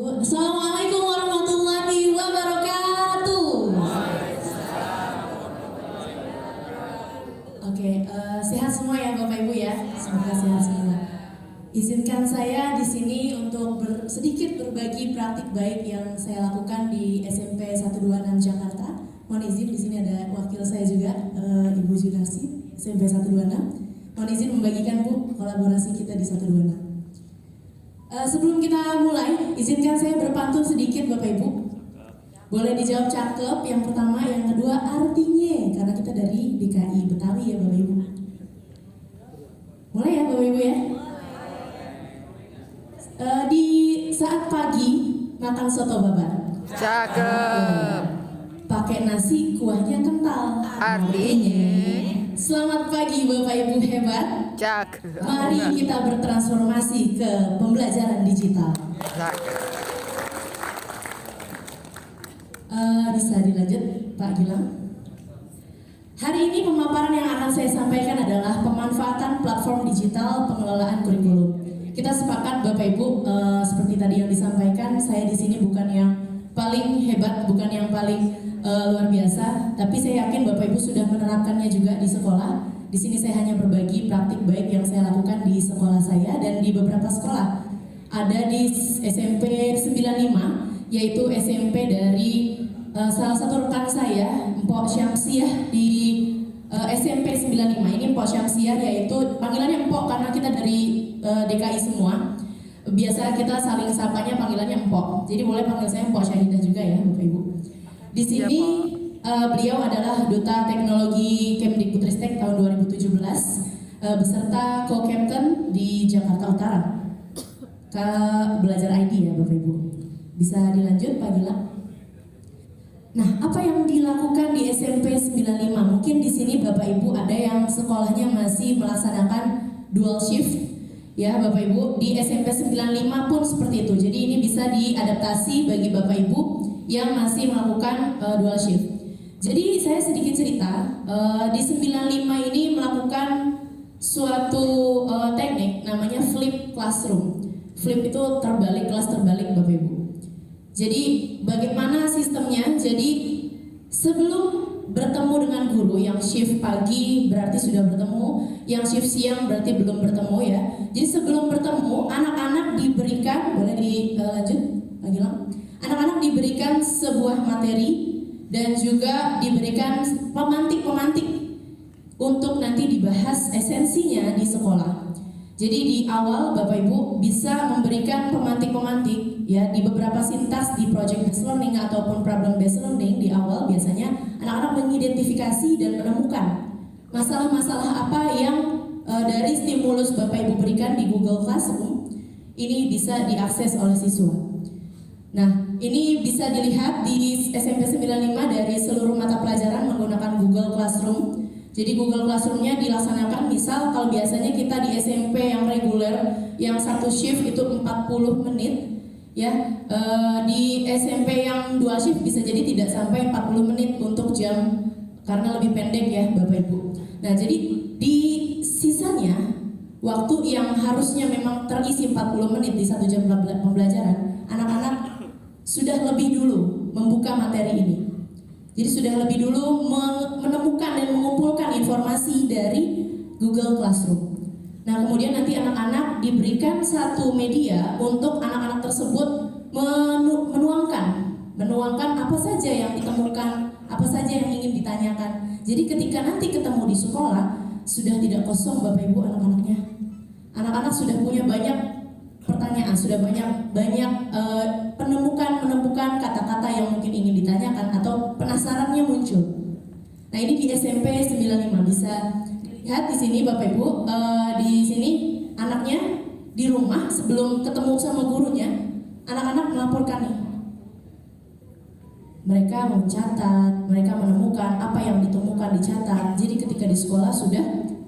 Ibu. Assalamualaikum warahmatullahi wabarakatuh. Oke, sehat semua ya Bapak Ibu ya. Semoga sehat semua. Izinkan saya di sini untuk sedikit berbagi praktik baik yang saya lakukan di SMP 126 Jakarta. Mohon izin, di sini ada wakil saya juga, Ibu Junarsi, SMP 126. Mohon izin membagikan Bu kolaborasi kita di 126. Sebelum kita mulai, izinkan saya berpantun sedikit Bapak Ibu. Boleh dijawab cakep, yang pertama, yang kedua artinya, karena kita dari DKI Betawi ya Bapak Ibu. Mulai ya Bapak Ibu ya. Di saat pagi makan soto babat. Cakep. Pakai nasi kuahnya kental. Artinya Selamat pagi Bapak Ibu hebat. cakep. Mari kita bertransformasi ke pembelajaran digital. Cakep. Bisa dilanjut Pak Gilang. Hari ini pemaparan yang akan saya sampaikan adalah pemanfaatan platform digital pengelolaan kurikulum. Kita sepakat Bapak Ibu, seperti tadi yang disampaikan, saya di sini bukan yang paling hebat, bukan yang paling luar biasa, tapi saya yakin Bapak Ibu sudah menerapkannya juga di sekolah. Di sini saya hanya berbagi praktik baik yang saya lakukan di sekolah saya dan di beberapa sekolah. Ada di SMP 95, yaitu SMP dari salah satu rekan saya, Mpok Syamsiah di SMP 95. Ini Mpok Syamsiah, yaitu panggilannya Mpok karena kita dari DKI semua. Biasa kita saling sapanya panggilannya Mpok. Jadi boleh panggil saya Mpok Syahidah juga ya Bapak Ibu. Di sini beliau adalah Duta Teknologi Kemdikbudristek tahun 2017 beserta Co-Captain di Jakarta Utara. Belajar ID ya Bapak Ibu. Bisa dilanjut Pak Gilang. Nah, apa yang dilakukan di SMP 95? Mungkin di sini Bapak Ibu ada yang sekolahnya masih melaksanakan dual shift. Ya Bapak Ibu, di SMP 95 pun seperti itu. Jadi ini bisa diadaptasi bagi Bapak Ibu yang masih melakukan dual shift. Jadi saya sedikit cerita, di 95 ini melakukan suatu teknik namanya flip classroom. Flip itu terbalik, kelas terbalik Bapak Ibu. Jadi bagaimana sistemnya? Jadi sebelum bertemu dengan guru yang shift pagi berarti sudah bertemu, yang shift siang berarti belum bertemu ya. Jadi sebelum bertemu, anak-anak diberikan, boleh dilanjut Pak Gilang? Anak-anak diberikan sebuah materi dan juga diberikan pemantik-pemantik untuk nanti dibahas esensinya di sekolah. Jadi di awal Bapak Ibu bisa memberikan pemantik-pemantik ya di beberapa sintas di project based learning ataupun problem based learning. Di awal biasanya anak-anak mengidentifikasi dan menemukan masalah-masalah apa yang dari stimulus Bapak Ibu berikan di Google Classroom ini bisa diakses oleh siswa. Nah, ini bisa dilihat di SMP 95 dari seluruh mata pelajaran menggunakan Google Classroom. Jadi Google Classroom-nya dilaksanakan, misal kalau biasanya kita di SMP yang reguler yang satu shift itu 40 menit ya, di SMP yang dua shift bisa jadi tidak sampai 40 menit untuk jam karena lebih pendek ya Bapak Ibu. Nah, jadi di sisanya waktu yang harusnya memang terisi 40 menit di satu jam pembelajaran, anak-anak sudah lebih dulu membuka materi ini. Jadi sudah lebih dulu menemukan dan mengumpulkan informasi dari Google Classroom. Nah, kemudian nanti anak-anak diberikan satu media untuk anak-anak tersebut menuangkan apa saja yang ditemukan, apa saja yang ingin ditanyakan. Jadi ketika nanti ketemu di sekolah, sudah tidak kosong Bapak Ibu anak-anaknya. Anak-anak sudah punya banyak pertanyaan, sudah banyak menemukan kata-kata yang mungkin ingin ditanyakan atau penasarannya muncul. Nah, ini di SMP 95 bisa lihat di sini Bapak Ibu, di sini anaknya di rumah sebelum ketemu sama gurunya, anak-anak melaporkan nih. Mereka mencatat, mereka menemukan apa yang ditemukan dicatat. Jadi ketika di sekolah sudah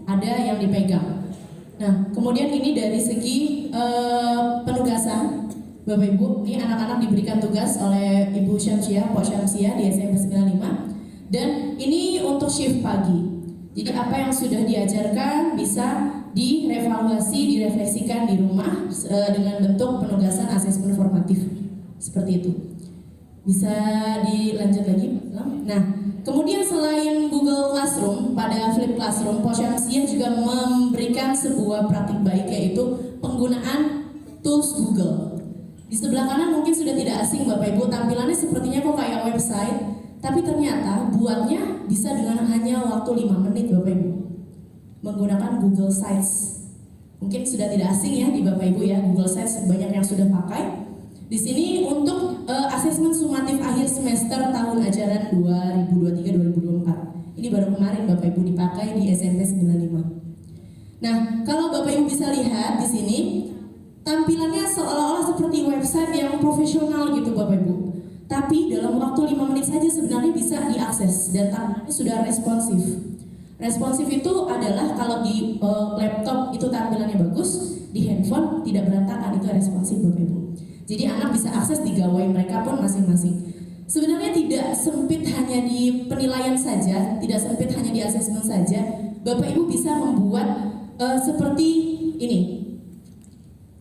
ada yang dipegang. Nah, kemudian ini dari segi penugasan, Bapak Ibu, ini anak-anak diberikan tugas oleh Ibu Syamsiah, Pak Syamsiah di SMP 95, dan ini untuk shift pagi. Jadi apa yang sudah diajarkan bisa direvaluasi, direfleksikan di rumah dengan bentuk penugasan asesmen formatif. Seperti itu. Bisa dilanjut lagi, Pak Ilham? Nah, kemudian selain Google Classroom, pada Flip Classroom, Posyamsiah juga memberikan sebuah praktik baik, yaitu penggunaan tools Google. Di sebelah kanan mungkin sudah tidak asing Bapak Ibu, tampilannya sepertinya kok kayak website, tapi ternyata buatnya bisa dengan hanya waktu 5 menit Bapak Ibu. Menggunakan Google Sites. Mungkin sudah tidak asing ya di Bapak Ibu ya, Google Sites banyak yang sudah pakai. Di sini untuk asesmen sumatif akhir semester tahun ajaran 2023-2024. Ini baru kemarin Bapak Ibu dipakai di SMP 95. Nah, kalau Bapak Ibu bisa lihat di sini, tampilannya seolah-olah seperti website yang profesional gitu Bapak Ibu. Tapi dalam waktu 5 menit saja sebenarnya bisa diakses dan tampilannya sudah responsif. Responsif itu adalah kalau di laptop itu tampilannya bagus, di handphone tidak berantakan, itu responsif Bapak Ibu. Jadi anak bisa akses di gawai mereka pun masing-masing. Sebenarnya tidak sempit hanya di penilaian saja, tidak sempit hanya di asesmen saja. Bapak Ibu bisa membuat seperti ini.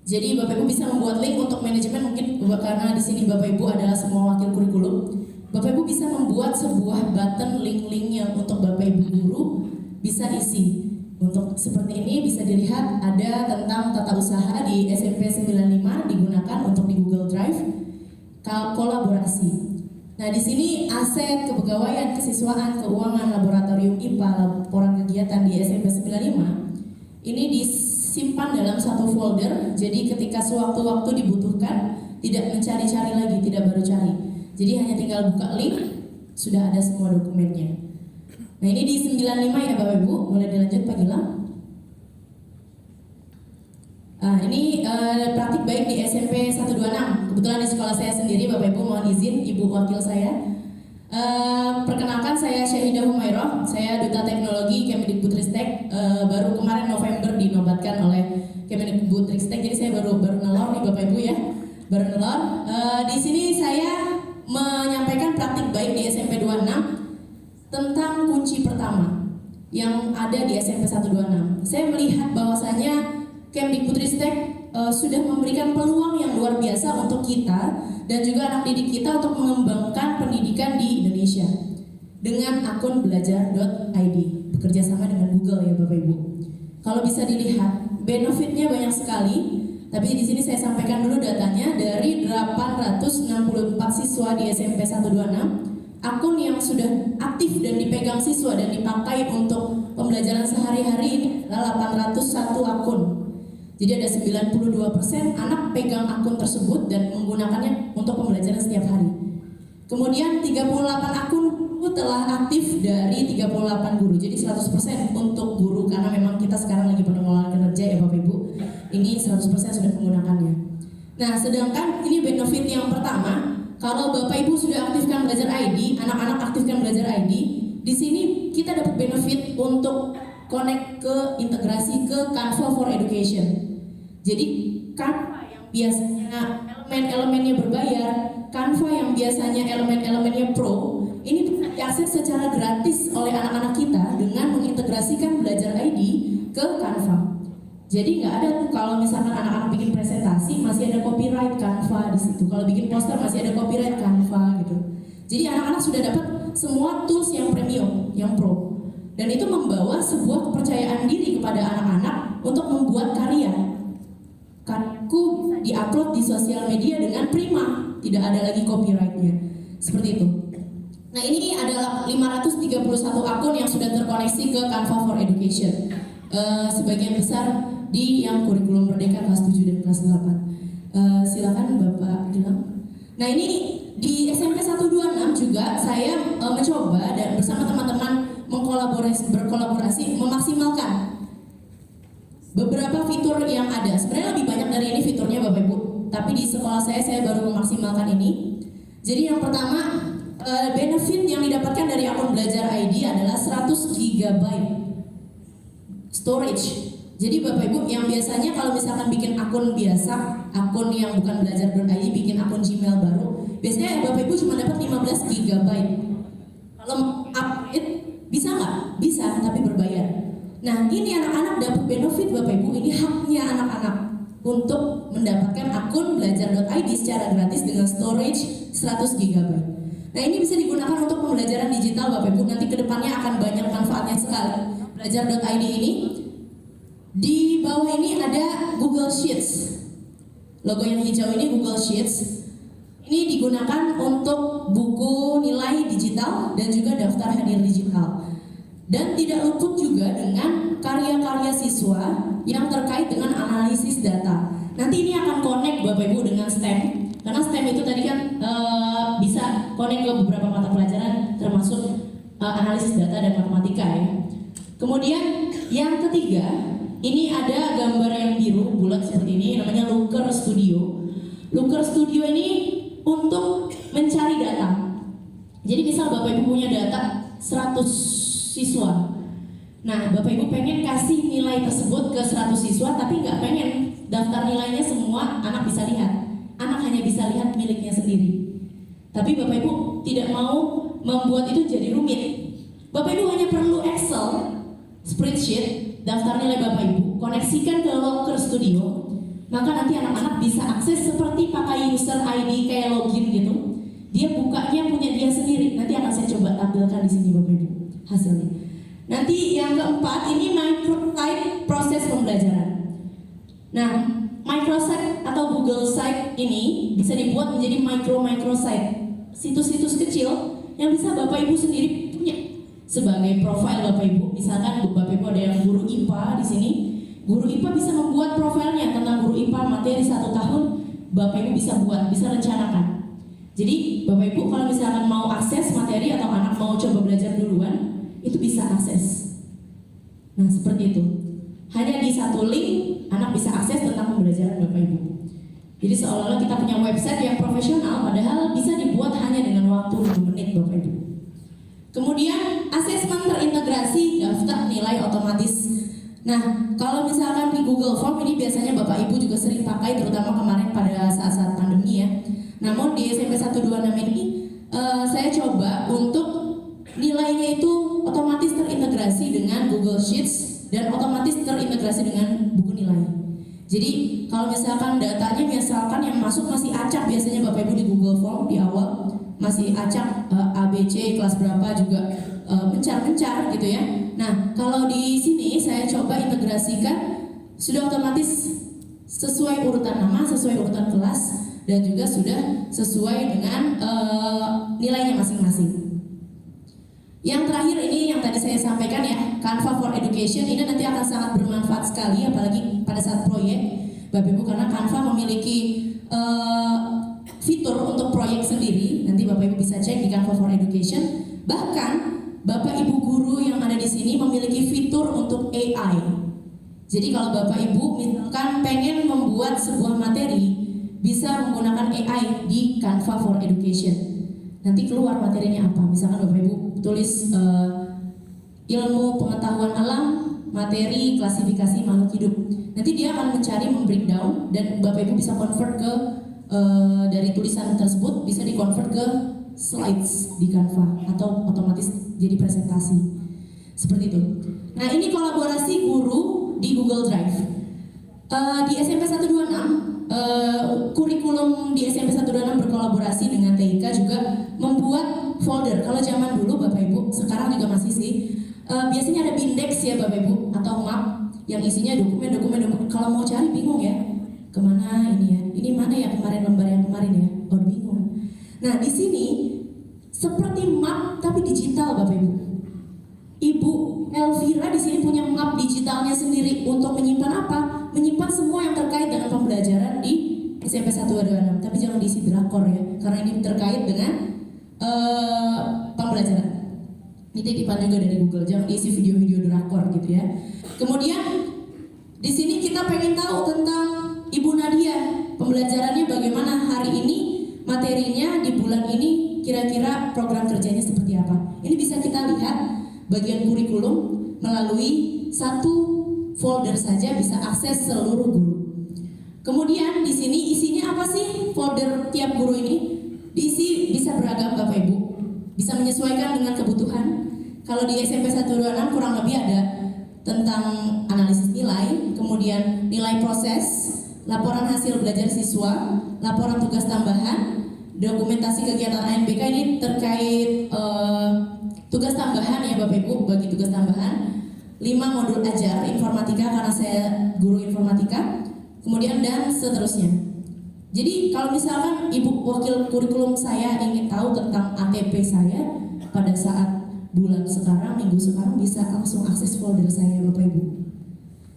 Jadi Bapak Ibu bisa membuat link untuk manajemen, mungkin karena di sini Bapak Ibu adalah semua wakil kurikulum. Bapak Ibu bisa membuat sebuah button link-link yang untuk Bapak Ibu guru bisa isi. Untuk seperti ini bisa dilihat ada tentang tata usaha di SMP 95 digunakan untuk di Google Drive kolaborasi. Nah, di sini aset, kepegawaian, kesiswaan, keuangan, laboratorium IPA, laporan kegiatan di SMP 95 ini disimpan dalam satu folder. Jadi ketika sewaktu-waktu dibutuhkan, tidak mencari-cari lagi, tidak baru cari. Jadi hanya tinggal buka link, sudah ada semua dokumennya. Nah, ini di 95 ya Bapak Ibu, mulai dilanjut Pak Gilang. Ini praktik baik di SMP 126. Kebetulan di sekolah saya sendiri Bapak Ibu, mohon izin Ibu wakil saya. Perkenalkan, saya Syahidah Humairah, saya Duta Teknologi Kemdikbudristek. Baru kemarin November dinobatkan oleh Kemdikbudristek, jadi saya baru nelor nih Bapak Ibu ya, baru nelor. Di sini saya menyampaikan praktik baik di SMP 26 tentang kunci pertama yang ada di SMP 126. Saya melihat bahwasanya Kemdikbudristek sudah memberikan peluang yang luar biasa untuk kita dan juga anak didik kita untuk mengembangkan pendidikan di Indonesia dengan akun belajar.id, bekerja sama dengan Google ya Bapak Ibu. Kalau bisa dilihat, benefitnya banyak sekali, tapi di sini saya sampaikan dulu datanya. Dari 864 siswa di SMP 126, akun yang sudah aktif dan dipegang siswa dan dipakai untuk pembelajaran sehari-hari ini adalah 801 akun. Jadi ada 92% anak pegang akun tersebut dan menggunakannya untuk pembelajaran setiap hari. Kemudian 38 akun telah aktif dari 38 guru. Jadi 100% untuk guru, karena memang kita sekarang lagi pengelolaan kinerja ya Bapak Ibu. Ini 100% sudah menggunakannya. Nah, sedangkan ini benefit yang pertama, kalau Bapak Ibu sudah aktifkan Belajar ID, anak-anak aktifkan Belajar ID, di sini kita dapat benefit untuk connect ke integrasi ke Canva for Education. Jadi Canva yang biasanya elemen-elemennya berbayar, Canva yang biasanya elemen-elemennya pro, ini bisa diakses secara gratis oleh anak-anak kita dengan mengintegrasikan Belajar ID ke Canva. Jadi nggak ada tuh kalau misalkan anak-anak bikin presentasi masih ada copyright Canva di situ. Kalau bikin poster masih ada copyright Canva gitu. Jadi anak-anak sudah dapat semua tools yang premium, yang pro. Dan itu membawa sebuah kepercayaan diri kepada anak-anak untuk membuat karya. Karyaku bisa diupload di sosial media dengan prima, tidak ada lagi copyrightnya. Seperti itu. Nah, ini adalah 531 akun yang sudah terkoneksi ke Canva for Education. Sebagian besar di yang kurikulum merdeka kelas 7 dan kelas 8. Silakan Bapak Gilang. Nah, ini di SMP 126 juga saya mencoba dan bersama teman-teman berkolaborasi memaksimalkan beberapa fitur yang ada. Sebenarnya lebih banyak dari ini fiturnya Bapak Ibu, tapi di sekolah saya baru memaksimalkan ini. Jadi yang pertama, benefit yang didapatkan dari akun Belajar ID adalah 100 GB storage. Jadi Bapak Ibu yang biasanya kalau misalkan bikin akun biasa, akun yang bukan belajar.id, bikin akun Gmail baru, biasanya Bapak Ibu cuma dapat 15 GB. Kalau upgrade bisa nggak? Bisa, tapi berbayar. Nah, ini anak-anak dapat benefit Bapak Ibu, ini haknya anak-anak. untuk mendapatkan akun belajar.id secara gratis dengan storage 100 GB. Nah, ini bisa digunakan untuk pembelajaran digital Bapak Ibu. Nanti kedepannya akan banyak manfaatnya sekali. Belajar.id ini. Di bawah ini ada Google Sheets. Logo yang hijau ini Google Sheets. Ini digunakan untuk buku nilai digital dan juga daftar hadir digital. Dan tidak luput juga dengan karya-karya siswa yang terkait dengan analisis data. Nanti ini akan connect Bapak Ibu dengan STEM. Karena STEM itu tadi kan bisa connect ke beberapa mata pelajaran termasuk analisis data dan matematika ya. Kemudian yang ketiga, ini ada gambar yang biru bulat seperti ini, namanya Looker Studio. Looker Studio ini untuk mencari data. Jadi misal Bapak Ibu punya data 100 siswa. Nah, Bapak Ibu pengen kasih nilai tersebut ke 100 siswa, tapi nggak pengen daftar nilainya semua anak bisa lihat. Anak hanya bisa lihat miliknya sendiri. Tapi Bapak Ibu tidak mau membuat itu jadi rumit. Bapak Ibu hanya perlu Excel, spreadsheet, daftar nilai Bapak Ibu, koneksikan ke Looker Studio, maka nanti anak-anak bisa akses seperti pakai user ID kayak login gitu. Dia bukanya punya dia sendiri. Nanti akan saya coba tampilkan di sini Bapak Ibu hasilnya. Nanti yang keempat ini microsite proses pembelajaran. Nah, microsite atau Google Site ini bisa dibuat menjadi microsite, situs-situs kecil yang bisa Bapak Ibu sendiri punya sebagai profil Bapak Ibu. Misalkan Bapak Ibu ada yang guru IPA di sini, guru IPA bisa membuat profilnya tentang guru IPA materi 1 tahun. Bapak Ibu bisa buat, bisa rencanakan. Jadi Bapak Ibu kalau misalkan mau akses materi atau anak mau coba belajar duluan, itu bisa akses. Nah, seperti itu. Hanya di satu link anak bisa akses tentang pembelajaran Bapak Ibu. Jadi seolah-olah kita punya website yang profesional, padahal bisa dibuat hanya dengan waktu 2 menit Bapak Ibu. Kemudian asesmen terintegrasi daftar nilai otomatis. Nah, kalau misalkan di Google Form ini biasanya Bapak Ibu juga sering pakai, terutama kemarin pada saat-saat pandemi ya. Namun di SMP 126 ini saya coba untuk nilainya itu otomatis terintegrasi dengan Google Sheets dan otomatis terintegrasi dengan buku nilai. Jadi kalau misalkan datanya misalkan yang masuk masih acak, biasanya Bapak Ibu di Google Form di awal masih acak ABC kelas berapa juga mencar-mencar gitu ya. Nah, kalau di sini saya coba integrasikan sudah otomatis sesuai urutan nama, sesuai urutan kelas, dan juga sudah sesuai dengan nilainya masing-masing. Yang terakhir ini yang tadi saya sampaikan ya, Canva for Education ini nanti akan sangat bermanfaat sekali apalagi pada saat proyek Bapak Ibu, karena Canva memiliki fitur untuk proyek sendiri. Nanti Bapak Ibu bisa cek di Canva for Education. Bahkan Bapak Ibu guru yang ada di sini memiliki fitur untuk AI. Jadi kalau Bapak Ibu misalkan pengen membuat sebuah materi, bisa menggunakan AI di Canva for Education. Nanti keluar materinya apa? Misalkan Bapak Ibu tulis ilmu pengetahuan alam, materi klasifikasi makhluk hidup. Nanti dia akan mencari, membreakdown, dan Bapak Ibu bisa convert ke dari tulisan tersebut bisa di-convert ke slides di Canva atau otomatis jadi presentasi. Seperti itu. Nah, ini kolaborasi guru di Google Drive. Di SMP 126 kurikulum di SMP 126 berkolaborasi dengan TIK juga membuat folder. Kalau zaman dulu Bapak Ibu, sekarang juga masih sih, biasanya ada Bindex ya Bapak Ibu atau map yang isinya dokumen. Kalau mau cari bingung ya, kemana ini ya? Ini mana ya kemarin lembar yang kemarin ya? Oh, bingung. Nah, di sini seperti map tapi digital Bapak Ibu. Ibu Elvira di sini punya map digitalnya sendiri untuk menyimpan apa? Menyimpan semua yang terkait dengan pembelajaran di SMP 126. Tapi jangan diisi drakor ya, karena ini terkait dengan pembelajaran. Ini titipan juga dari Google, jangan diisi video-video drakor gitu ya. Kemudian di sini kita pengen tahu tentang Ibu Nadia, pembelajarannya bagaimana hari ini, materinya di bulan ini, kira-kira program kerjanya seperti apa. Ini bisa kita lihat bagian kurikulum melalui satu folder saja bisa akses seluruh guru. Kemudian di sini isinya apa sih folder tiap guru ini? Diisi bisa beragam Bapak Ibu, bisa menyesuaikan dengan kebutuhan. Kalau di SMP 126 kurang lebih ada tentang analisis nilai, kemudian nilai proses, laporan hasil belajar siswa, laporan tugas tambahan, dokumentasi kegiatan ANBK ini terkait tugas tambahan ya Bapak Ibu, bagi tugas tambahan 5 modul ajar informatika karena saya guru informatika, kemudian dan seterusnya. Jadi kalau misalkan Ibu wakil kurikulum saya ingin tahu tentang ATP saya pada saat bulan sekarang, minggu sekarang, bisa langsung akses folder saya Bapak Ibu.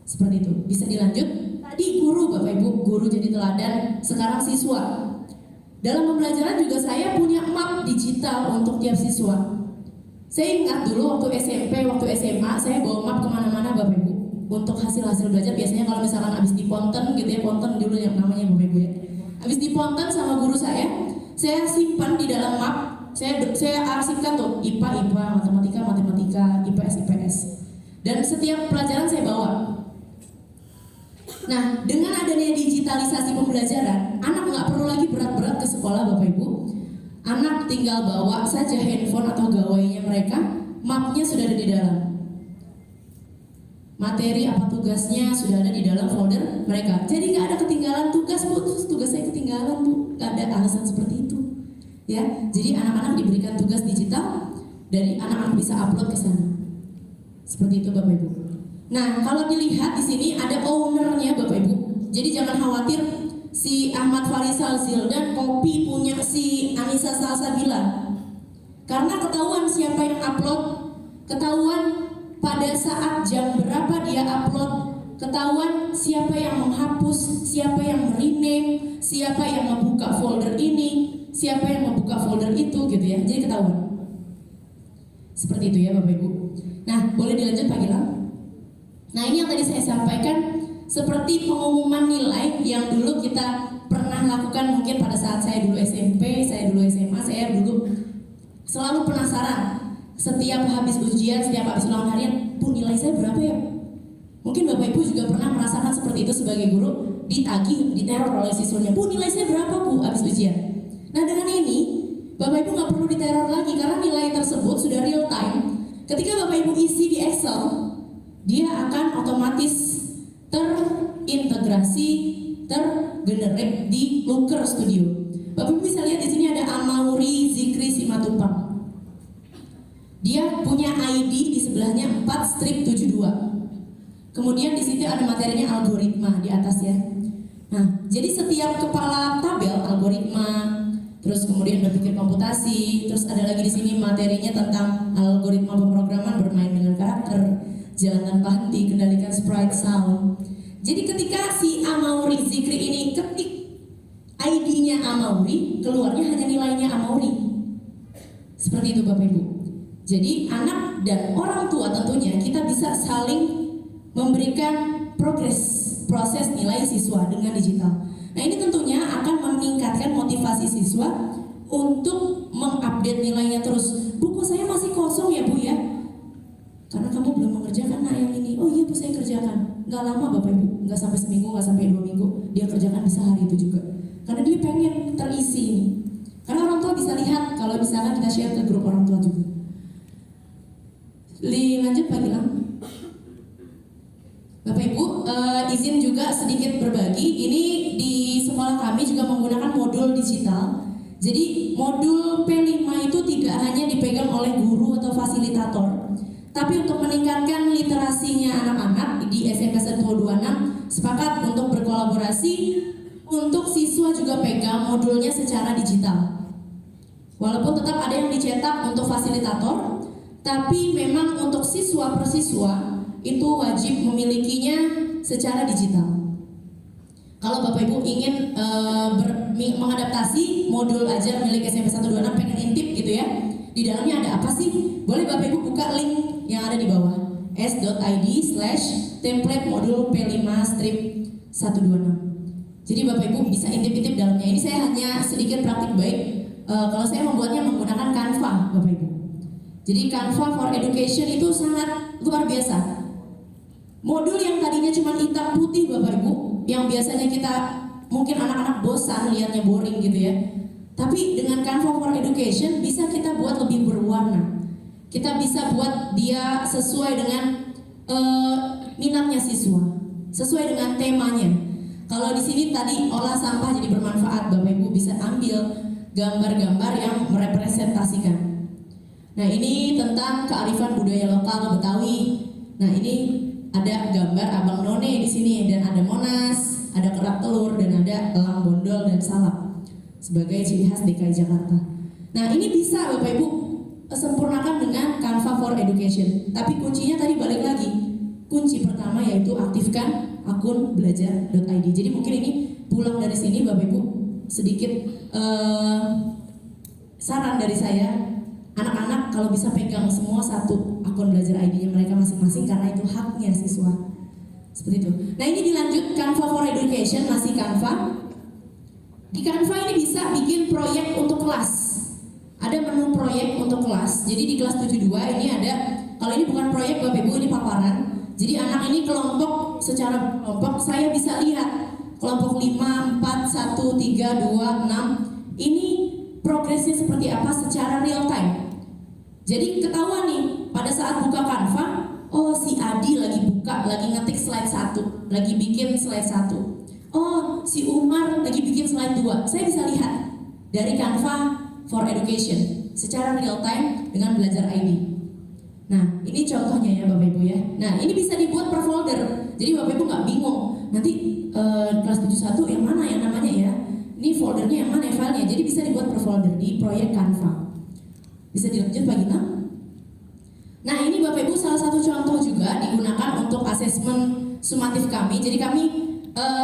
Seperti itu, bisa dilanjut. Tadi guru Bapak Ibu, guru jadi teladan, sekarang siswa. Dalam pembelajaran juga saya punya map digital untuk tiap siswa. Saya ingat dulu waktu SMP, waktu SMA, saya bawa map kemana-mana Bapak Ibu untuk hasil-hasil belajar. Biasanya kalau misalkan habis di ponten gitu ya, ponten dulu yang namanya Bapak Ibu ya. Habis di ponten sama guru saya simpan di dalam map. Saya arsipkan tuh IPA, matematika, IPS. Dan setiap pelajaran saya bawa. Nah, dengan adanya digitalisasi pembelajaran, anak nggak perlu lagi berat-berat ke sekolah Bapak Ibu. Anak tinggal bawa saja handphone atau gawainya mereka, mapnya sudah ada di dalam. Materi apa tugasnya sudah ada di dalam folder mereka. Jadi nggak ada ketinggalan tugas Bu, tugas saya ketinggalan Bu. Nggak ada alasan seperti itu. Ya, jadi anak-anak diberikan tugas digital, dari anak-anak bisa upload ke sana. Seperti itu Bapak Ibu. Nah, kalau dilihat di sini ada ownernya Bapak Ibu. Jadi jangan khawatir si Ahmad Farisal Zildan copy punya si Anissa Salsabila. Karena ketahuan siapa yang upload, ketahuan pada saat jam berapa dia upload, ketahuan siapa yang menghapus, siapa yang rename, siapa yang membuka folder ini, siapa yang membuka folder itu gitu ya. Jadi ketahuan. Seperti itu ya Bapak Ibu. Nah, boleh dilanjut Pak Gilang? Nah, ini yang tadi saya sampaikan seperti pengumuman nilai yang dulu kita pernah lakukan mungkin pada saat saya dulu SMP, saya dulu SMA, saya dulu selalu penasaran setiap habis ujian, setiap habis ulangan harian, Bu nilai saya berapa ya? Mungkin Bapak Ibu juga pernah merasakan seperti itu sebagai guru, ditagih, diteror oleh siswanya, Bu nilai saya berapa Bu habis ujian? Nah dengan ini, Bapak Ibu nggak perlu diteror lagi karena nilai tersebut sudah real time. Ketika Bapak Ibu isi di Excel, dia akan otomatis terintegrasi, tergenerate di Looker Studio. Bapak Ibu bisa lihat di sini ada Amauri Zikri Simatupang. Dia punya ID di sebelahnya 4-72. Kemudian di situ ada materinya algoritma di atas ya. Nah, jadi setiap kepala tabel algoritma, terus kemudian berpikir komputasi, terus ada lagi di sini materinya tentang algoritma pemrograman, bermain dengan karakter, jalan tanpa henti, kendalikan sprite sound. Jadi ketika si Amauri Zikri ini ketik ID-nya Amauri, keluarnya hanya nilainya Amauri. Seperti itu Bapak Ibu. Jadi anak dan orang tua tentunya kita bisa saling memberikan proses nilai siswa dengan digital. Nah ini tentunya akan meningkatkan motivasi siswa untuk mengupdate nilainya terus. Bu kok saya masih kosong ya Bu ya? Karena kamu belum mengerjakan yang ini. Oh iya Bu saya kerjakan. Nggak lama Bapak Ibu, nggak sampai seminggu, nggak sampai 2 minggu, dia kerjakan bisa hari itu juga. Karena dia pengen terisi ini. Karena orang tua bisa lihat kalau misalkan kita share ke grup orang tua juga. Lanjut Pak Gilang. Bapak Ibu, izin juga sedikit berbagi. Ini di sekolah kami juga menggunakan modul digital. Jadi modul P5 itu tidak hanya dipegang oleh guru atau fasilitator, tapi untuk meningkatkan literasinya anak-anak di SMP 126 sepakat untuk berkolaborasi untuk siswa juga pegang modulnya secara digital. Walaupun tetap ada yang dicetak untuk fasilitator, tapi memang untuk siswa per siswa itu wajib memilikinya secara digital. Kalau Bapak Ibu ingin mengadaptasi modul ajar milik SMP 126 pengen intip gitu ya, di dalamnya ada apa sih? Boleh Bapak Ibu buka link yang ada di bawah s.id/template modul P5-126. Jadi Bapak Ibu bisa intip-intip dalamnya. Ini saya hanya sedikit praktik baik. Kalau saya membuatnya menggunakan Canva Bapak Ibu. Jadi Canva for Education itu sangat luar biasa. Modul yang tadinya cuma hitam putih Bapak Ibu, yang biasanya kita mungkin anak-anak bosan lihatnya boring gitu ya. Tapi dengan Canva for Education bisa kita buat lebih berwarna. Kita bisa buat dia sesuai dengan minatnya siswa, sesuai dengan temanya. Kalau di sini tadi olah sampah jadi bermanfaat, Bapak Ibu bisa ambil gambar-gambar yang merepresentasikan. Nah, ini tentang kearifan budaya lokal Betawi. Nah, ini ada gambar Abang None di sini dan ada Monas, ada kerak telur dan ada elang bondol dan salak sebagai ciri khas DKI Jakarta. Nah, ini bisa Bapak Ibu sempurnakan dengan Canva for Education. Tapi kuncinya tadi balik lagi. Kunci pertama yaitu aktifkan akun belajar.id. Jadi mungkin ini pulang dari sini Bapak Ibu sedikit saran dari saya, anak-anak kalau bisa pegang semua satu akun belajar ID-nya mereka masing-masing karena itu haknya siswa. Seperti itu. Nah, ini dilanjut Canva for Education, masih Canva. Di Canva ini bisa bikin proyek untuk kelas. Ada menu proyek untuk kelas. Jadi di kelas 72 ini ada, kalau ini bukan proyek Bapak Ibu, ini paparan. Jadi anak ini kelompok, secara kelompok saya bisa lihat kelompok 5, 4, 1, 3, 2, 6. Ini progresnya seperti apa secara real time. Jadi ketahuan nih pada saat buka Canva, oh si Adi lagi buka, lagi ngetik slide 1, lagi bikin slide 1. Oh si Umar lagi bikin slide 2. Saya bisa lihat dari Canva for Education secara real time dengan belajar ID. Nah, ini contohnya ya Bapak Ibu ya. Nah, ini bisa dibuat per folder. Jadi Bapak Ibu nggak bingung. Nanti kelas 71 yang mana ya namanya ya? Ini foldernya yang mana ya filenya? Jadi bisa dibuat per folder di proyek Canva. Bisa dilanjut Pak Gita. Nah, ini Bapak Ibu salah satu contoh juga digunakan untuk asesmen sumatif kami. Jadi kami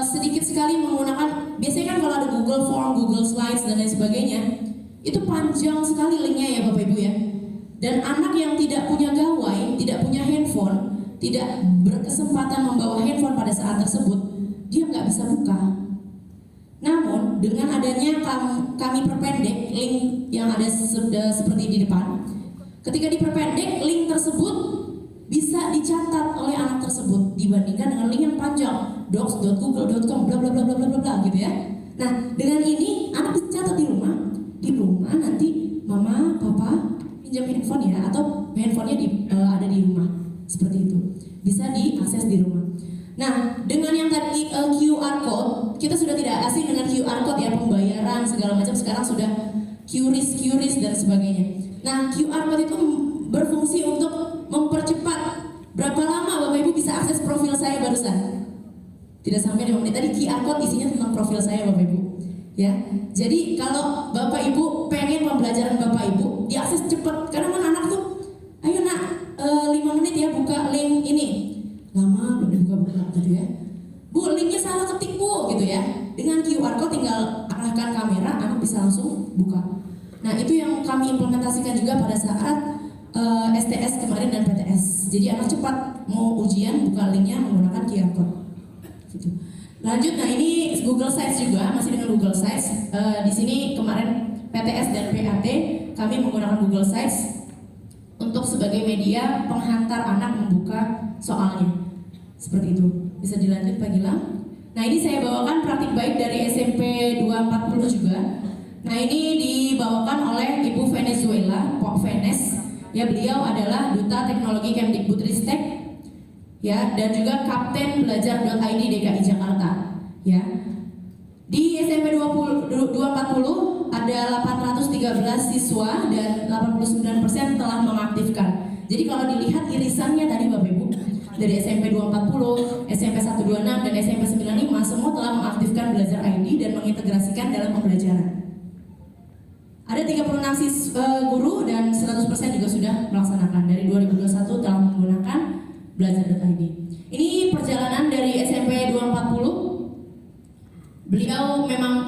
sedikit sekali menggunakan, biasanya kan kalau ada Google Form, Google Slides dan lain sebagainya, itu panjang sekali linknya ya Bapak Ibu ya. Dan anak yang tidak punya gawai, tidak punya handphone, tidak berkesempatan membawa handphone pada saat tersebut, dia nggak bisa buka. Namun dengan adanya kami perpendek link yang ada seperti di depan, ketika diperpendek link tersebut bisa dicatat oleh anak tersebut dibandingkan dengan link yang panjang docs.google.com bla bla bla bla bla bla gitu ya. Nah dengan ini anak bisa catat di rumah nanti mama papa pinjam handphone ya, atau handphonenya ada di rumah, seperti itu bisa diakses di rumah. Nah dengan yang tadi QR code, kita sudah tidak asing dengan QR code ya, pembayaran segala macam sekarang sudah QRIS dan sebagainya. Nah QR code itu berfungsi untuk mempercepat berapa lama Bapak Ibu bisa akses profil saya barusan. Tidak sampai 5 menit. Tadi QR code isinya tentang profil saya Bapak Ibu ya. Jadi kalau Bapak Ibu pengen pembelajaran Bapak Ibu diakses cepat, karena kan anak tuh ayo nak 5 menit ya buka link ini, lama belum dibuka gitu ya. Bu linknya salah ketik bu gitu ya. Dengan QR code tinggal arahkan kamera, anak bisa langsung buka. Nah itu yang kami implementasikan juga pada saat STS kemarin dan PTS. Jadi anak cepat mau ujian buka linknya menggunakan QR code gitu. Lanjut, nah ini Google Sites juga, masih dengan Google Sites. Di sini kemarin PTS dan PAT kami menggunakan Google Sites untuk sebagai media penghantar anak membuka soalnya. Seperti itu. Bisa dilanjut Pak Gilang. Nah ini saya bawakan praktik baik dari SMP 240 juga. Nah ini dibawakan oleh Ibu Venezuela, Pok Venes. Ya beliau adalah Duta Teknologi Kemdikbudristek ya, dan juga Kapten Belajar.id DKI Jakarta ya. Di SMP 240 ada 813 siswa dan 89% telah mengaktifkan. Jadi kalau dilihat irisannya tadi Bapak Ibu, dari SMP 240, SMP 126 dan SMP 95 semua telah mengaktifkan Belajar ID dan mengintegrasikan dalam pembelajaran. Ada 36 guru dan 100% juga sudah melaksanakan. Dari 2021 telah menggunakan Belajar.id. Ini perjalanan dari SMP 240. Beliau memang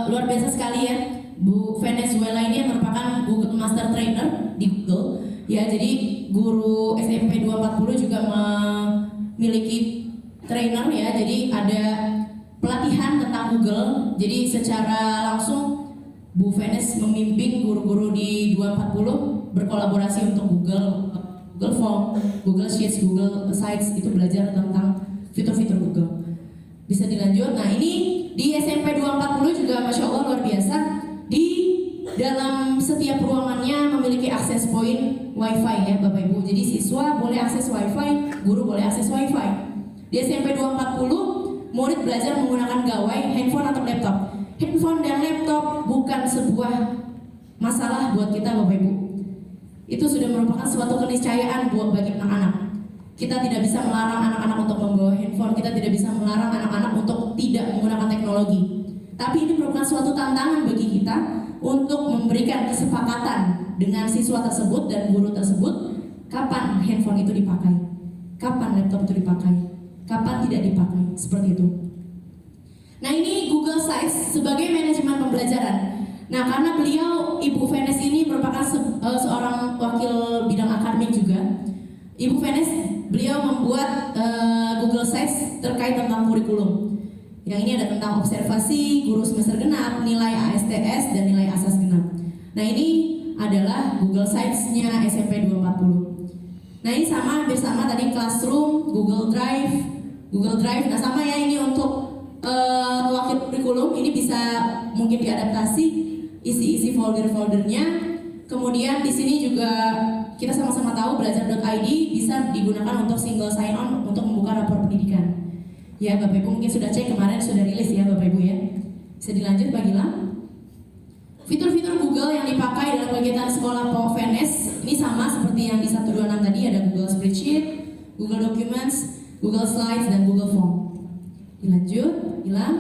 luar biasa sekali ya. Bu Venezuela ini merupakan Google Master Trainer di Google. Ya, jadi guru SMP 240 juga memiliki trainer ya. Jadi ada pelatihan tentang Google. Jadi secara langsung Bu Venes memimpin guru-guru di 240 berkolaborasi untuk Google Form, Google Sheets, Google Sites, itu belajar tentang fitur-fitur Google. Bisa dilanjut. Nah ini di SMP 240 juga Masya Allah luar biasa. Di dalam setiap ruangannya memiliki akses point WiFi ya Bapak Ibu. Jadi siswa boleh akses WiFi, guru boleh akses WiFi. Di SMP 240 murid belajar menggunakan gawai, handphone atau laptop. Handphone dan laptop bukan sebuah masalah buat kita Bapak Ibu. Itu sudah merupakan suatu keniscayaan buat bagi anak-anak. Kita tidak bisa melarang anak-anak untuk membawa handphone, kita tidak bisa melarang anak-anak untuk tidak menggunakan teknologi. Tapi ini merupakan suatu tantangan bagi kita untuk memberikan kesepakatan dengan siswa tersebut dan guru tersebut, kapan handphone itu dipakai, kapan laptop itu dipakai, kapan tidak dipakai, seperti itu. Nah, ini Google Sites sebagai manajemen pembelajaran. Nah, karena beliau Ibu Venes ini merupakan seorang wakil bidang akademik juga. Ibu Venes, beliau membuat Google Sites terkait tentang kurikulum. Yang ini ada tentang observasi, guru semester genap, nilai ASTS, dan nilai asas genap. Nah, ini adalah Google Sites-nya SMP 240. Nah, ini sama, hampir sama tadi Classroom, Google Drive. Nah, sama ya, ini untuk wakil kurikulum. Ini bisa mungkin diadaptasi isi folder-foldernya. Kemudian di sini juga kita sama-sama tahu belajar.id bisa digunakan untuk single sign on untuk membuka rapor pendidikan. Ya, Bapak Ibu mungkin sudah cek kemarin, sudah rilis ya Bapak Ibu ya. Bisa dilanjut Pak Gilang. Fitur-fitur Google yang dipakai dalam kegiatan sekolah Pak Venes ini sama seperti yang di 126 tadi, ada Google Spreadsheet, Google Documents, Google Slides, dan Google Form. Dilanjut, Gilang.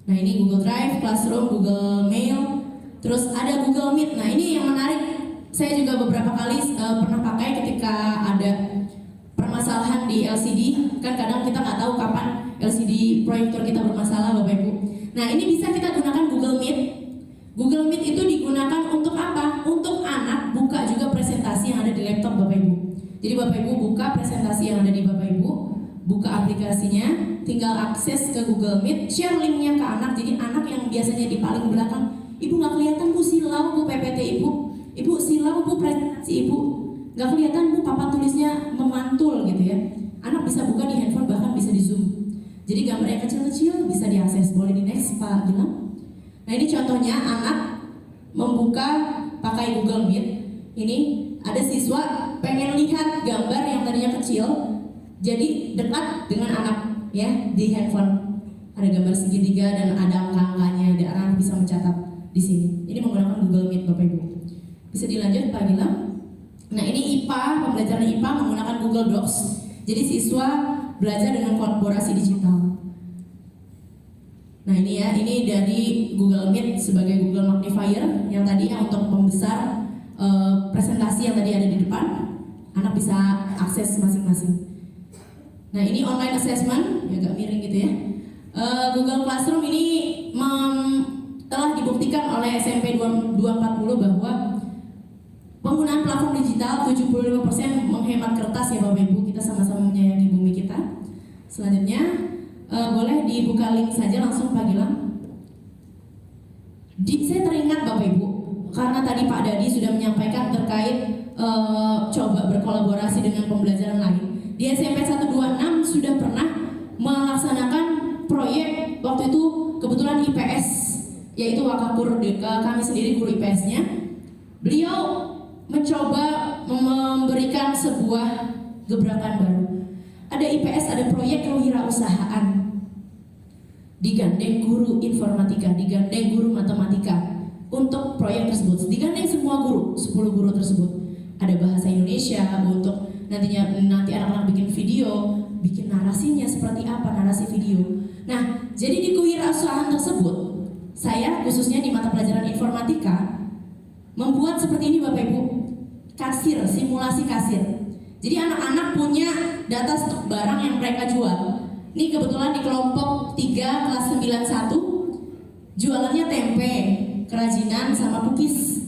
Nah, ini Google Drive, Classroom, Google Mail, terus ada Google Meet. Nah, ini yang menarik. Saya juga beberapa kali pernah pakai ketika ada permasalahan di LCD. Kan kadang kita nggak tahu kapan LCD proyektor kita bermasalah, Bapak Ibu. Nah, ini bisa kita gunakan Google Meet. Google Meet itu digunakan untuk apa? Untuk anak buka juga presentasi yang ada di laptop Bapak Ibu. Jadi Bapak Ibu buka presentasi yang ada di Bapak Ibu, buka aplikasinya, tinggal akses ke Google Meet, share linknya ke anak. Jadi anak yang biasanya di paling belakang, Ibu nggak kelihatan Bu, silau Bu PPT Ibu silau Bu presentasi Ibu, nggak kelihatan Bu papan tulisnya memantul gitu ya. Anak bisa buka di handphone, bahkan bisa di zoom. Jadi gambar yang kecil-kecil bisa diakses. Boleh di next Pak Gilang. Nah, ini contohnya anak membuka pakai Google Meet. Ini ada siswa pengen lihat gambar yang tadinya kecil jadi dekat dengan anak ya di handphone. Ada gambar segitiga dan ada angka-angkanya, dan anak bisa mencatat di sini. Ini menggunakan Google Meet Bapak Ibu. Bisa dilanjut Pak Gilang. Nah, ini IPA, pembelajaran IPA menggunakan Google Docs. Jadi siswa belajar dengan kolaborasi digital. Nah, ini ya, ini dari Google Meet sebagai Google Magnifier yang tadinya untuk membesar presentasi yang tadi ada di depan. Anak bisa akses masing-masing. Nah, ini online assessment, ya agak miring gitu ya. Google Classroom ini telah dibuktikan oleh SMP 240 bahwa penggunaan platform digital 75% menghemat kertas ya Bapak Ibu. Kita sama-sama menyayangi bumi kita. Selanjutnya boleh dibuka link saja langsung Pak Gilang. Saya teringat Bapak Ibu, karena tadi Pak Dadi sudah menyampaikan terkait coba berkolaborasi dengan pembelajaran lain. Di SMP 126 sudah pernah melaksanakan proyek, waktu itu kebetulan IPS, yaitu Wakakur Deka, kami sendiri guru IPS-nya. Beliau mencoba memberikan sebuah gebrakan baru. Ada IPS, ada proyek kewirausahaan. Digandeng guru informatika, digandeng guru matematika untuk proyek tersebut. Digandeng semua guru, 10 guru tersebut. Ada bahasa Indonesia untuk nanti anak-anak bikin video, bikin narasinya seperti apa, narasi video. Nah, jadi di kewirausahaan tersebut, saya khususnya di mata pelajaran informatika membuat seperti ini Bapak Ibu, kasir, simulasi kasir. Jadi anak-anak punya data stok barang yang mereka jual. Ini kebetulan di kelompok 3 kelas 91 jualannya tempe, kerajinan sama cookies.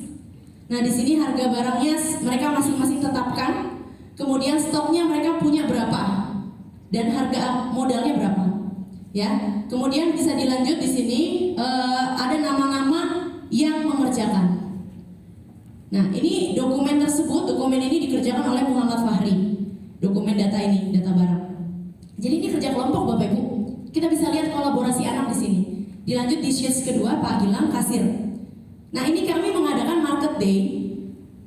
Nah, di sini harga barangnya mereka masing-masing tetapkan. Kemudian stoknya mereka punya berapa dan harga modalnya berapa, ya. Kemudian bisa dilanjut di sini ada nama-nama yang mengerjakan. Nah, ini dokumen tersebut, dokumen ini dikerjakan oleh Muhammad Fahri. Dokumen data ini, data barang. Jadi ini kerja kelompok Bapak Ibu. Kita bisa lihat kolaborasi anak di sini. Dilanjut di sheets kedua Pak Gilang, kasir. Nah, ini kami mengadakan market day.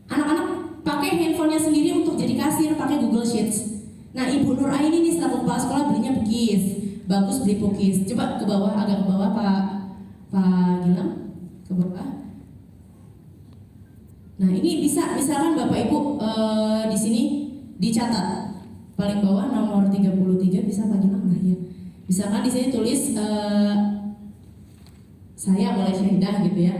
Anak-anak pakai handphonenya sendiri untuk jadi kasir, pakai Google Sheets. Nah, Ibu Nur Aini nih selaku kepala sekolah belinya pukis. Bagus beli pukis. Coba ke bawah, agak ke bawah Pak Gilang. Ke bawah. Nah, ini bisa misalkan Bapak Ibu di sini dicatat. Paling bawah nomor 33 bisa Pak Gilang. Nah, ya. Misalkan di sini tulis saya boleh syahidah gitu ya.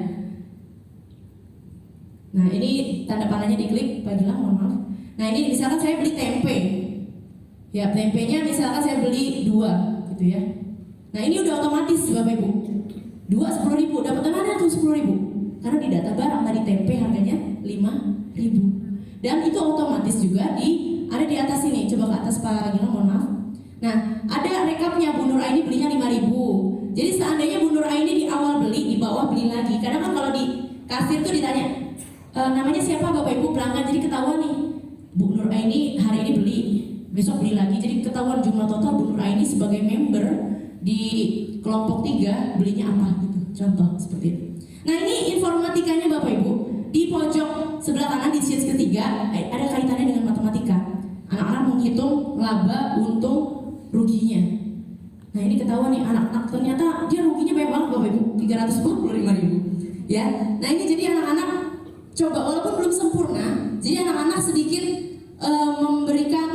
Nah, ini tanda panahnya diklik Pak Gilang, mohon maaf. Nah, ini misalkan saya beli tempe. Ya, tempenya misalkan saya beli 2 gitu ya. Nah, ini udah otomatis Bapak Ibu. 2 10.000, dapat mana tuh 10.000? Karena di data barang tadi tempe harganya 5.000. Dan itu otomatis juga ada di atas ini. Coba ke atas Pak Gilang, mohon maaf. Nah, ada rekapnya Bu Nur Aini belinya 5.000. Jadi seandainya Bu Nur Aini di awal beli, di bawah beli lagi. Kadang kan kalau di kasir tuh ditanya, namanya siapa Bapak Ibu pelanggan, jadi ketahuan nih Bu Nur Aini hari ini beli, besok beli lagi, jadi ketahuan jumlah total Bu Nur Aini sebagai member di kelompok 3 belinya apa gitu, contoh seperti itu. Nah, ini informatikanya Bapak Ibu. Di pojok sebelah kanan di sheet ketiga ada kaitannya dengan matematika. Anak-anak menghitung laba, untung, ruginya. Nah, ini ketahuan nih anak-anak ternyata dia ruginya banyak banget Bapak Ibu, 345.000 ya. Nah, ini jadi anak-anak coba walaupun belum sempurna, jadi anak-anak sedikit memberikan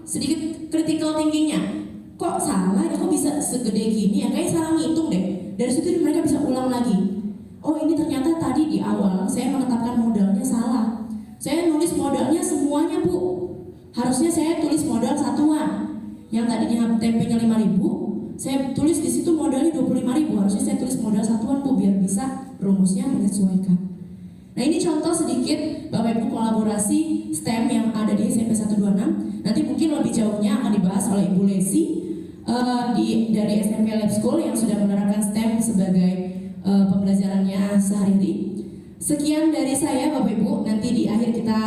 sedikit critical thinkingnya. Kok salah ya, kok bisa segede gini ya, kayak salah ngitung deh. Dari situ mereka bisa ulang lagi. Oh, ini ternyata tadi di awal saya menetapkan modalnya salah. Saya nulis modalnya semuanya Bu. Harusnya saya tulis modal satuan. Yang tadinya tempenya 5.000, saya tulis di situ modalnya 25.000. Harusnya saya tulis modal satuan Bu, biar bisa rumusnya menyesuaikan. Nah, ini contoh sedikit Bapak Ibu kolaborasi STEM yang ada di SMP 126. Nanti mungkin lebih jauhnya akan dibahas oleh Ibu Lesi dari SMP Lab School yang sudah menerapkan STEM sebagai pembelajarannya sehari-hari. Sekian dari saya Bapak Ibu, nanti di akhir kita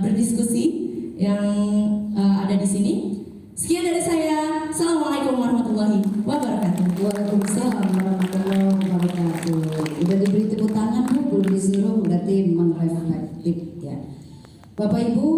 berdiskusi yang ada di sini. Sekian dari saya. Assalamualaikum warahmatullahi wabarakatuh. Waalaikumsalam warahmatullahi wabarakatuh. Udah diberi tepuk tangan Bu, belum disuruh, berarti memang reflektif ya. Bapak Ibu,